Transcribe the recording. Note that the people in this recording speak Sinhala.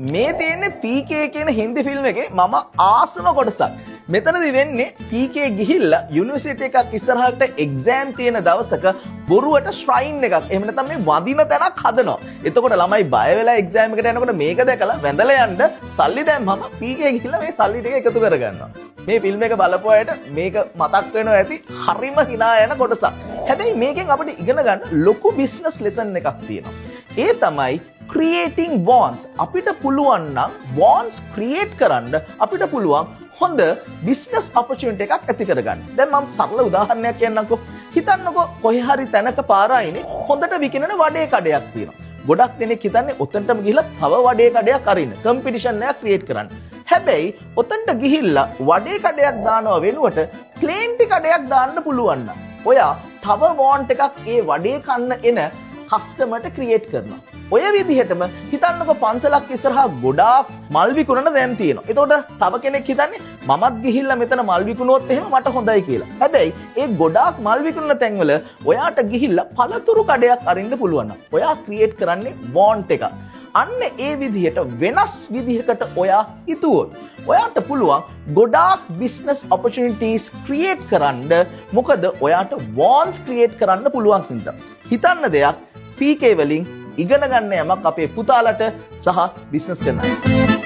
මේ තියෙන්නේ PK කියන හින්දි ෆිල්ම් එකේ මම ආසම කොටසක්. මෙතනදි වෙන්නේ PK ගිහිල්ලා යුනිවර්සිටි එකක් ඉස්සරහට එක්සෑම් තියෙන දවසක බොරුවට ශ්‍රයින් එකක්. එහෙම නැත්නම් මේ වදින තැනක් හදනවා. එතකොට ළමයි බය වෙලා එක්සෑම් එකට යනකොට මේක දැකලා වැඳලා යන්න සල්ලි දැම්මම PK ගිහිල්ලා මේ සල්ලි ටික එකතු කරගන්නවා. මේ ෆිල්ම් එක බලපු අයට මේක මතක් වෙනවා ඇති. හරිම hina යන කොටසක්. හැබැයි මේකෙන් අපිට ඉගෙන ගන්න ලොකු බිස්නස් ලෙසන් එකක් තියෙනවා. ඒ තමයි creating bonds. අපිට පුළුවන් නම් bonds create කරන්න අපිට පුළුවන් හොඳ business opportunity එකක් ඇති කරගන්න. දැන් මම සරල උදාහරණයක් කියන්නම්කෝ. හිතන්නකෝ කොහේ හරි තැනක පාරායිනේ හොඳට විකිනන වඩේ කඩයක් තියෙනවා. ගොඩක් දෙනෙක් හිතන්නේ ඔතනටම ගිහිල්ලා තව වඩේ කඩයක් අරින්න කම්පිටිෂන් එකක් ක්‍රියේට් කරන්න. හැබැයි ඔතනට ගිහිල්ලා වඩේ කඩයක් දානවා වෙනුවට ප්ලේන්ටි කඩයක් දාන්න පුළුවන් නම් ඔයා තව වොන්ට් එකක් ඒ වඩේ කන්න එන කස්ටමර්ට ක්‍රියේට් කරනවා. ඔය විදිහටම හිතන්නකො පන්සලක් ඉස්සරහා ගොඩාක් මල් විකුණන දැන් තියෙනවා. එතකොට තව කෙනෙක් හිතන්නේ මමත් ගිහිල්ලා මෙතන මල් විකුණුවොත් එහෙම මට හොඳයි කියලා. හැබැයි ඒ ගොඩාක් මල් විකුණන තැන්වල ඔයාට ගිහිල්ලා පළතුරු කඩයක් අරින්න පුළුවන් නම් ඔයා ක්‍රියේට් කරන්නේ වොන්ට් එකක්. අන්න ඒ විදිහට වෙනස් විදිහකට ඔයා හිතුවොත් ඔයාට පුළුවන් ගොඩාක් business opportunities create කරන්න. මොකද ඔයාට wants create කරන්න පුළුවන් හින්දා. හිතන්න දෙයක් PK වලින් ඉගෙන ගන්න යමක් අපේ පුතාලට සහ බිස්නස් කරන අයට.